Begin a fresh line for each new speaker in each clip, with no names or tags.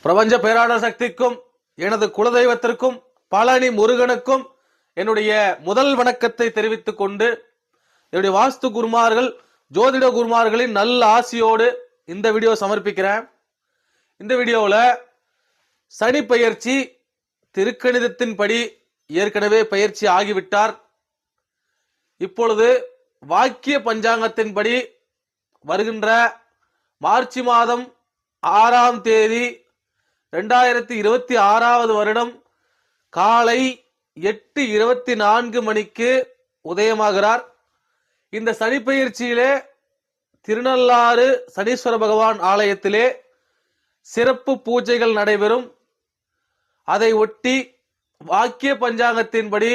பிரபஞ்ச பேராளர் சக்திக்கும் எனது குலதெய்வத்திற்கும் பழனி முருகனுக்கும் என்னுடைய முதல் வணக்கத்தை தெரிவித்துக் கொண்டு என்னுடைய வாஸ்து குருமார்கள் ஜோதிட குருமார்களின் நல்ல ஆசியோடு இந்த வீடியோ சமர்ப்பிக்கிறேன். இந்த வீடியோவில் சனி பெயர்ச்சி திருக்கணிதத்தின்படி ஏற்கனவே பயிற்சி ஆகிவிட்டார். இப்பொழுது வாக்கிய பஞ்சாங்கத்தின்படி வருகின்ற மார்ச் மாதம் 6ஆம் தேதி 2026 வருடம் காலை 8:24 மணிக்கு உதயமாகிறார். இந்த சனி பெயர்ச்சியிலே திருநள்ளாறு சனீஸ்வர பகவான் ஆலயத்திலே சிறப்பு பூஜைகள் நடைபெறும். அதை ஒட்டி வாக்கிய பஞ்சாங்கத்தின்படி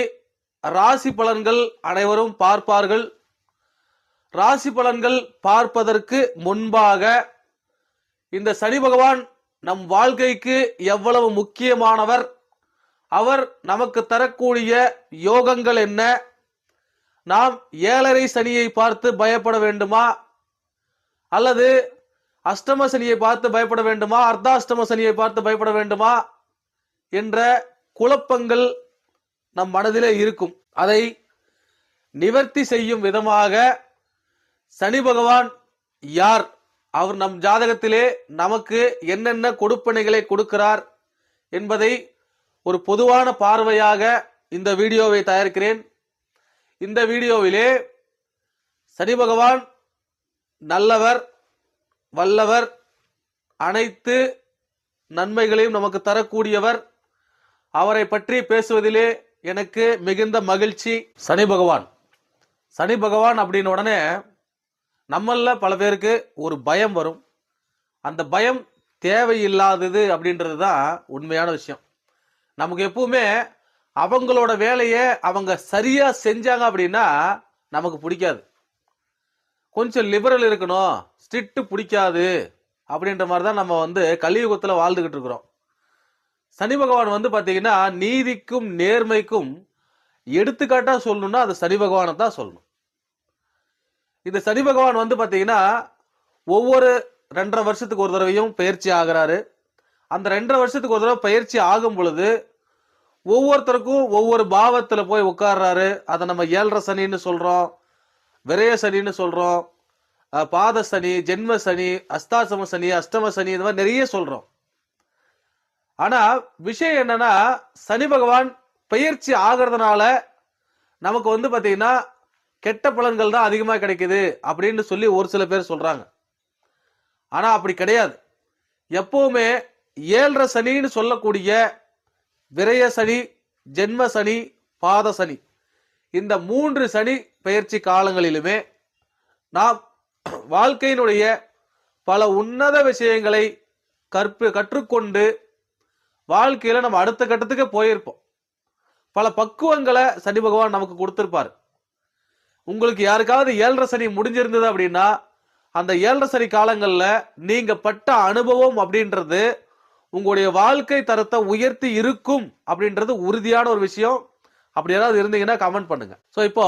ராசி பலன்கள் அனைவரும் பார்ப்பார்கள். ராசி பலன்கள் பார்ப்பதற்கு முன்பாக இந்த சனி பகவான் நம் வாழ்க்கைக்கு எவ்வளவு முக்கியமானவர், அவர் நமக்கு தரக்கூடிய யோகங்கள் என்ன, நாம் 7.5 சனியை பார்த்து பயப்பட வேண்டுமா அல்லது அஷ்டம சனியை பார்த்து பயப்பட வேண்டுமா, அர்த்தாஷ்டம சனியை பார்த்து பயப்பட வேண்டுமா என்ற குழப்பங்கள் நம் மனதிலே இருக்கும். அதை நிவர்த்தி செய்யும் விதமாக சனி பகவான் யார், அவர் நம் ஜாதகத்திலே நமக்கு என்னென்ன கொடுப்பனைகளை கொடுக்கிறார் என்பதை ஒரு பொதுவான பார்வையாக இந்த வீடியோவை தயாரிக்கிறேன். இந்த வீடியோவிலே சனி பகவான் நல்லவர், வல்லவர், அனைத்து நன்மைகளையும் நமக்கு தரக்கூடியவர், அவரை பற்றி பேசுவதிலே எனக்கு மிகுந்த மகிழ்ச்சி. சனி பகவான் அப்படின்னு உடனே நம்மள பல பேருக்கு ஒரு பயம் வரும். அந்த பயம் தேவையில்லாதது அப்படின்றது தான் உண்மையான விஷயம். நமக்கு எப்பவுமே அவங்களோட வேலையை அவங்க சரியா செஞ்சாங்க அப்படின்னா நமக்கு பிடிக்காது. கொஞ்சம் லிபரல் இருக்கணும், ஸ்ட்ரிக்ட் பிடிக்காது அப்படின்ற மாதிரி தான் நம்ம கலியுகத்தில் வாழ்ந்துகிட்டு இருக்கிறோம். சனி பகவான் பார்த்தீங்கன்னா நீதிக்கும் நேர்மைக்கும் எடுத்துக்காட்டா சொல்லணும்னா அது சனி பகவானை தான் சொல்லணும். இந்த சனி பகவான் பார்த்தீங்கன்னா ஒவ்வொரு 2.5 வருஷத்துக்கு ஒரு தடவையும் பயிற்சி ஆகிறாரு. அந்த 2.5 வருஷத்துக்கு ஒரு தடவை பயிற்சி ஆகும் பொழுது ஒவ்வொருத்தருக்கும் ஒவ்வொரு பாவத்துல போய் உட்கார்றாரு. அதை நம்ம 7.5 சனின்னு சொல்றோம், விரய சனின்னு சொல்றோம், பாத சனி, ஜென்ம சனி, அஸ்தாசம சனி, அஷ்டம சனி, இந்த மாதிரி நிறைய சொல்றோம். ஆனா விஷயம் என்னன்னா, சனி பகவான் பயிற்சி ஆகிறதுனால நமக்கு பாத்தீங்கன்னா கெட்ட பலன்கள் தான் அதிகமாக கிடைக்குது அப்படின்னு சொல்லி ஒரு சில பேர் சொல்றாங்க. ஆனா அப்படி கிடையாது. எப்பவுமே 7.5 சனின்னு சொல்லக்கூடிய விரய சனி, ஜென்ம சனி, பாத சனி, இந்த 3 சனி பயிற்சி காலங்களிலுமே நாம் வாழ்க்கையினுடைய பல உன்னத விஷயங்களை கற்றுக்கொண்டு வாழ்க்கையில நம்ம அடுத்த கட்டத்துக்கு போயிருப்போம். பல பக்குவங்களை சனி பகவான் நமக்கு கொடுத்திருப்பார். உங்களுக்கு யாருக்காவது 7.5 சனி முடிஞ்சிருந்தது அப்படின்னா அந்த 7.5 சனி காலங்களில் நீங்க பட்ட அனுபவம் அப்படின்றது உங்களுடைய வாழ்க்கை தரத்தை உயர்த்தி இருக்கும் அப்படின்றது உறுதியான ஒரு விஷயம். அப்படி யாராவது இருந்தீங்கன்னா கமெண்ட் பண்ணுங்க. ஸோ இப்போ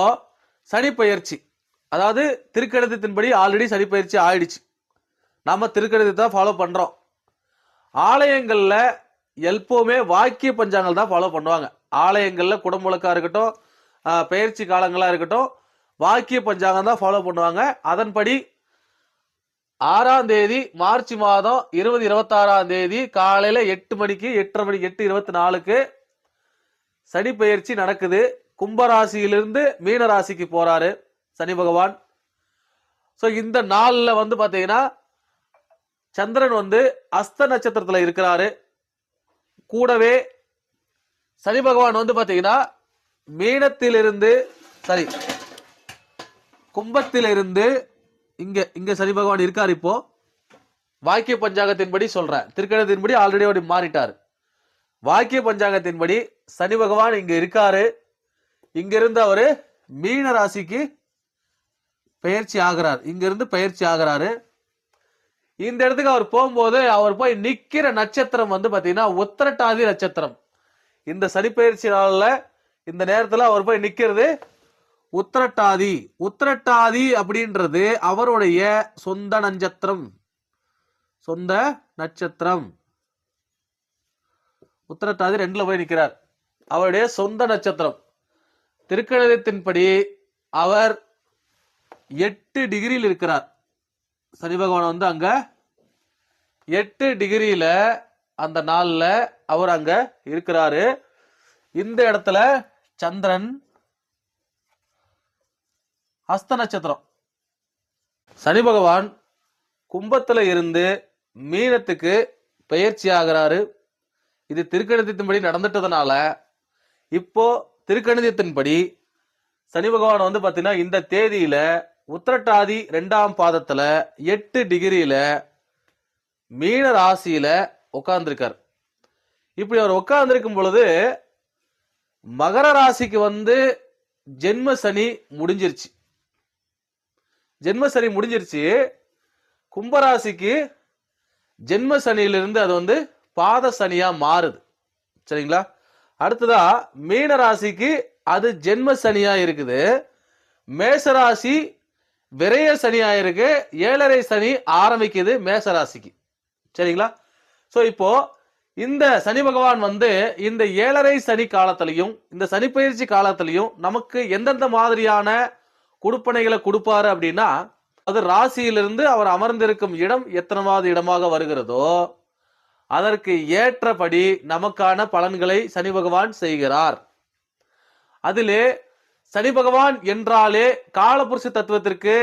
சனி பயிற்சி, அதாவது திருக்கணிதத்தின்படி ஆல்ரெடி சனி பயிற்சி ஆயிடுச்சு. நாம திருக்கணிதத்தை ஃபாலோ பண்றோம். ஆலயங்கள்ல எப்பவுமே வாக்கிய பஞ்சாங்கங்கள் தான் ஃபாலோ பண்ணுவாங்க. ஆலயங்கள்ல குடமுழக்கா இருக்கட்டும், பயிற்சி காலங்களா இருக்கட்டும், வாக்கிய பஞ்சாங்கம் தான் ஃபாலோ பண்ணுவாங்க. அதன்படி 6ஆம் தேதி மார்ச் மாதம் 2026ஆம் தேதி காலையில 8 மணிக்கு 8:30 மணிக்கு 8:24க்கு சனி பயிற்சி நடக்குது. கும்பராசியிலிருந்து மீன ராசிக்கு போறாரு சனி பகவான். ஸோ இந்த நாள்ல பாத்தீங்கன்னா சந்திரன் அஸ்த நட்சத்திரத்துல இருக்கிறாரு. கூடவே சனி பகவான் பாத்தீங்கன்னா மீனத்திலிருந்து கும்பத்திலிருந்து இங்க சனி பகவான் இருக்காரு. இப்போ வாக்கிய பஞ்சாங்கத்தின்படி சொல்றேன், திருக்கணிதத்தின்படி ஆல்ரெடி அவர் மாறிட்டார். வாக்கிய பஞ்சாங்கத்தின்படி சனி பகவான் இங்க இருக்காரு. இங்க இருந்து அவரு மீன ராசிக்கு பயிற்சி ஆகிறார். இங்க இருந்து பயிற்சி ஆகிறாரு. இந்த இடத்துக்கு அவர் போகும்போது அவர் போய் நிக்கிற நட்சத்திரம் பாத்தீங்கன்னா உத்திரட்டாதி நட்சத்திரம். இந்த சனி பயிற்சி நாள்ல இந்த நேரத்துல அவர் போய் நிக்கிறது உத்திரட்டாதி. உத்திரட்டாதி அப்படின்றது அவருடைய சொந்த நட்சத்திரம். உத்திரட்டாதி 2ல போய் நிற்கிறார். அவருடைய சொந்த நட்சத்திரம். திருக்கணிதத்தின்படி அவர் 8 டிகிரியில் இருக்கிறார். சனி பகவான் வந்து அங்க 8 டிகிரியில அந்த நாள்ல அவர் அங்க இருக்கிறாரு. இந்த இடத்துல சந்திரன் ஹஸ்த நட்சத்திரம். சனி பகவான் கும்பத்துல இருந்து மீனத்துக்கு பெயர்ச்சி ஆகிறாரு. இது திருக்கணிதத்தின்படி நடந்துட்டதுனால இப்போ திருக்கணிதத்தின்படி சனி பகவான் வந்து பாத்தீங்கன்னா இந்த தேதியில உத்திரட்டாதி 2ஆம் பாதத்துல 8 டிகிரியில மீன ராசியில உட்கார்ந்துருக்கார். இப்படி அவர் உட்கார்ந்துருக்கும் பொழுது மகர ராசிக்கு வந்து ஜென்ம சனி முடிஞ்சிருச்சு. ஜென்ம சனி முடிஞ்சிருச்சு. கும்பராசிக்கு ஜென்ம சனியிலிருந்து அது வந்து பாத சனியா மாறுது. சரிங்களா? அடுத்ததா மீன ராசிக்கு அது ஜென்ம சனியா இருக்குது. மேசராசி விரைய சனியா இருக்கு. 7.5 சனி ஆரம்பிக்குது மேசராசிக்கு. சரிங்களா? சோ இப்போ இந்த சனி பகவான் வந்து இந்த 7.5 சனி காலத்திலையும் இந்த சனி பயிற்சி காலத்திலையும் நமக்கு எந்தெந்த மாதிரியான கொடுப்பனைகளை கொடுப்பாரு அப்படின்னா, அது ராசியிலிருந்து அவர் அமர்ந்திருக்கும் இடம் எத்தனமாவது இடமாக வருகிறதோ அதற்கு ஏற்றபடி நமக்கான பலன்களை சனி பகவான் செய்கிறார். அதிலே சனி பகவான் என்றாலே காலபுருஷ தத்துவத்திற்கு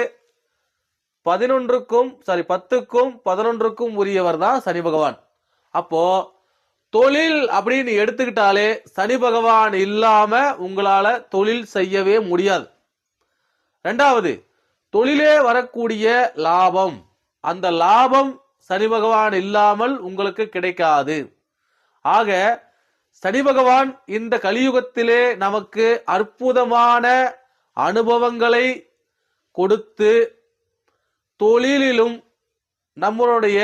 10க்கும் 11க்கும் உரியவர் தான் சனி பகவான். அப்போ தொழில் அப்படின்னு எடுத்துக்கிட்டாலே சனி பகவான் இல்லாம உங்களால தொழில் செய்யவே முடியாது. ரெண்டாவது, தொழிலே வரக்கூடிய லாபம், அந்த லாபம் சனி பகவான் இல்லாமல் உங்களுக்கு கிடைக்காது. ஆக சனி பகவான் இந்த கலியுகத்திலே நமக்கு அற்புதமான அனுபவங்களை கொடுத்து தொழிலிலும் நம்மளுடைய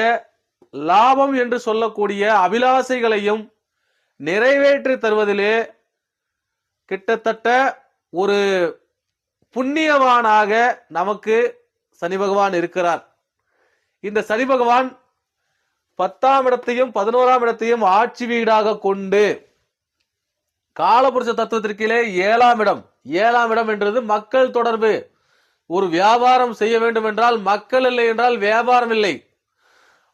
லாபம் என்று சொல்லக்கூடிய அபிலாசைகளையும் நிறைவேற்றி தருவதிலே கிட்டத்தட்ட ஒரு புண்ணியவானாக நமக்கு சனி பகவான் இருக்கிறார். இந்த சனி பகவான் 10ஆம் இடத்தையும் 11ஆம் இடத்தையும் ஆட்சி வீடாக கொண்டு காலபுருஷ தத்துவத்திற்கே 7ஆம் இடம். 7ஆம் இடம் என்றது மக்கள் தொடர்பு. ஒரு வியாபாரம் செய்ய வேண்டும் என்றால் மக்கள் இல்லை என்றால் வியாபாரம் இல்லை.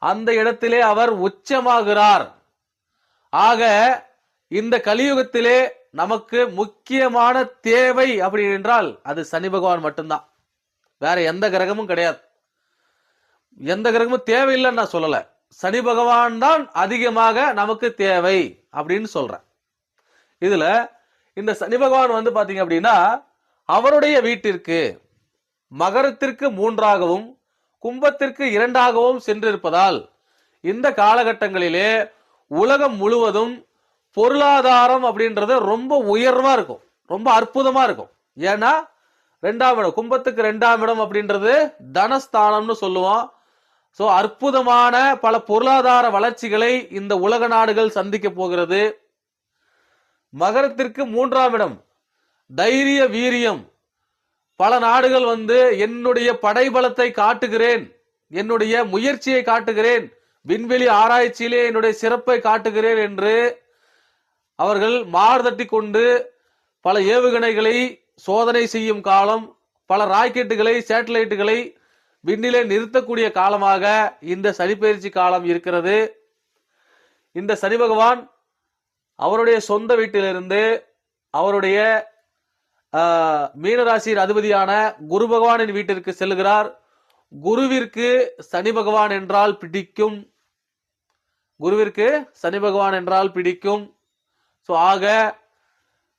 அந்த இடத்திலே அவர் உச்சமாகிறார். ஆக இந்த கலியுகத்திலே நமக்கு முக்கியமான தேவை அப்படி என்றால் அது சனி பகவான் மட்டும்தான். வேற எந்த கிரகமும் கிடையாது. எந்த கிரகமும் தேவையில்லைன்னு நான் சொல்லல. சனி பகவான் தான் அதிகமாக நமக்கு தேவை அப்படின்னு சொல்றேன். இதுல இந்த சனி பகவான் வந்து பாத்தீங்க அப்படின்னா அவருடைய வீட்டிற்கு மகரத்திற்கு 3ஆகவும் கும்பத்திற்கு 2ஆகவும் சென்றிருப்பதால் இந்த காலகட்டங்களிலே உலகம் முழுவதும் பொருளாதாரம் அப்படின்றது ரொம்ப உயர்வா இருக்கும், ரொம்ப அற்புதமா இருக்கும். ஏன்னா 2ஆம் இடம், கும்பத்துக்கு 2ஆம் இடம் அப்படின்றது தனஸ்தானம்னு சொல்லுவோம். சோ அற்புதமான பல பொருளாதார வளர்ச்சிகளை இந்த உலக நாடுகள் சந்திக்க போகிறது. மகரத்திற்கு 3ஆம் இடம் தைரிய வீரியம். பல நாடுகள் வந்து என்னுடைய படைபலத்தை காட்டுகிறேன், என்னுடைய முயற்சியை காட்டுகிறேன், விண்வெளி ஆராய்ச்சியிலே என்னுடைய சிறப்பை காட்டுகிறேன் என்று அவர்கள் மார்தட்டி கொண்டு பல ஏவுகணைகளை சோதனை செய்யும் காலம், பல ராக்கெட்டுகளை சேட்டலைட்டுகளை விண்ணிலே நிறுத்தக்கூடிய காலமாக இந்த சனிப்பெயர்ச்சி காலம் இருக்கிறது. இந்த சனி பகவான் அவருடைய சொந்த வீட்டிலிருந்து அவருடைய மீனராசியின் அதிபதியான குரு பகவானின் வீட்டிற்கு செல்கிறார். குருவிற்கு சனி பகவான் என்றால் பிடிக்கும். குருவிற்கு சனி பகவான் என்றால் பிடிக்கும். சோ ஆக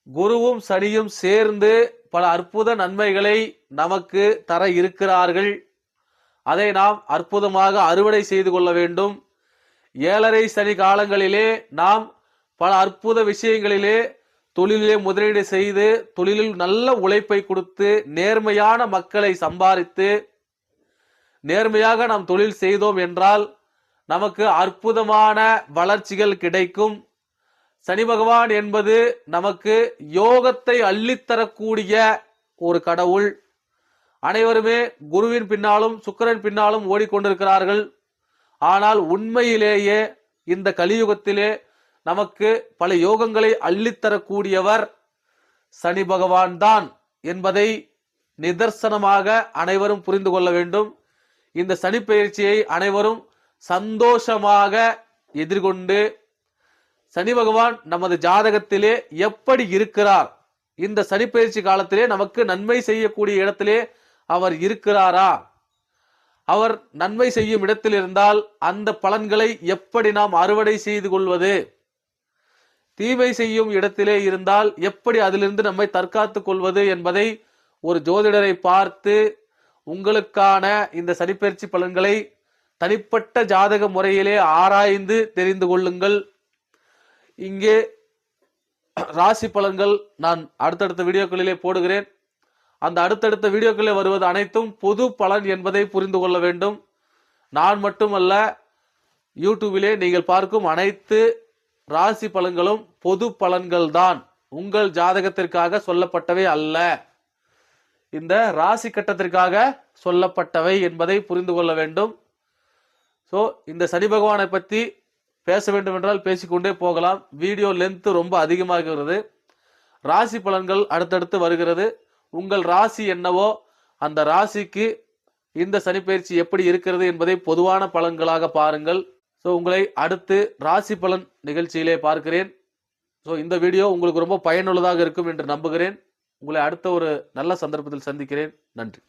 குருவும் சனியும் சேர்ந்து பல அற்புத நன்மைகளை நமக்கு தர இருக்கிறார்கள். அதை நாம் அற்புதமாக அறுவடை செய்து கொள்ள வேண்டும். 7.5 சனி காலங்களிலே நாம் பல அற்புத விஷயங்களிலே தொழிலிலே முதலீடு செய்து தொழிலில் நல்ல உழைப்பை கொடுத்து நேர்மையான மக்களை சம்பாதித்து நேர்மையாக நாம் தொழில் செய்தோம் என்றால் நமக்கு அற்புதமான வளர்ச்சிகள் கிடைக்கும். சனி பகவான் என்பது நமக்கு யோகத்தை அள்ளித்தரக்கூடிய ஒரு கடவுள். அனைவருமே குருவின் பின்னாலும் சுக்கிரன் பின்னாலும் ஓடிக்கொண்டிருக்கிறார்கள். ஆனால் உண்மையிலேயே இந்த கலியுகத்திலே நமக்கு பல யோகங்களை அள்ளித்தரக்கூடியவர் சனி பகவான் தான் என்பதை நிதர்சனமாக அனைவரும் புரிந்து கொள்ள வேண்டும். இந்த சனி பெயர்ச்சியை அனைவரும் சந்தோஷமாக எதிர்கொண்டு சனி பகவான் நமது ஜாதகத்திலே எப்படி இருக்கிறார், இந்த சனி பெயர்ச்சி காலத்திலே நமக்கு நன்மை செய்யக்கூடிய இடத்திலே அவர் இருக்கிறாரா, அவர் நன்மை செய்யும் இடத்தில் இருந்தால் அந்த பலன்களை எப்படி நாம் அறுவடை செய்து கொள்வது, தீமை செய்யும் இடத்திலே இருந்தால் எப்படி அதிலிருந்து நம்மை தற்காத்துக் கொள்வது என்பதை ஒரு ஜோதிடரை பார்த்து உங்களுக்கான இந்த சனிப்பெயர்ச்சி பலன்களை தனிப்பட்ட ஜாதக முறையிலே ஆராய்ந்து தெரிந்து கொள்ளுங்கள். இங்கே ராசி பலன்கள் நான் அடுத்தடுத்த வீடியோக்களிலே போடுகிறேன். அந்த அடுத்தடுத்த வீடியோக்களில் வருவது அனைத்தும் பொது பலன் என்பதை புரிந்து கொள்ள வேண்டும். நான் மட்டுமல்ல, யூடியூபிலே நீங்கள் பார்க்கும் அனைத்து ராசி பலன்களும் பொது பலன்கள் தான், உங்கள் ஜாதகத்திற்காக சொல்லப்பட்டவை அல்ல, இந்த ராசி கட்டத்திற்காக சொல்லப்பட்டவை என்பதை புரிந்து கொள்ள வேண்டும். ஸோ இந்த சனி பகவானை பற்றி பேச வேண்டும் என்றால் பேசிக்கொண்டே போகலாம். வீடியோ லென்த் ரொம்ப அதிகமாகிறது. ராசி பலன்கள் அடுத்தடுத்து வருகிறது. உங்கள் ராசி என்னவோ அந்த ராசிக்கு இந்த சனிப்பெயர்ச்சி எப்படி இருக்கிறது என்பதை பொதுவான பலன்களாக பாருங்கள். ஸோ உங்களை அடுத்து ராசி பலன் நிகழ்ச்சியிலே பார்க்கிறேன். ஸோ இந்த வீடியோ உங்களுக்கு ரொம்ப பயனுள்ளதாக இருக்கும் என்று நம்புகிறேன். உங்களை அடுத்த ஒரு நல்ல சந்தர்ப்பத்தில் சந்திக்கிறேன். நன்றி.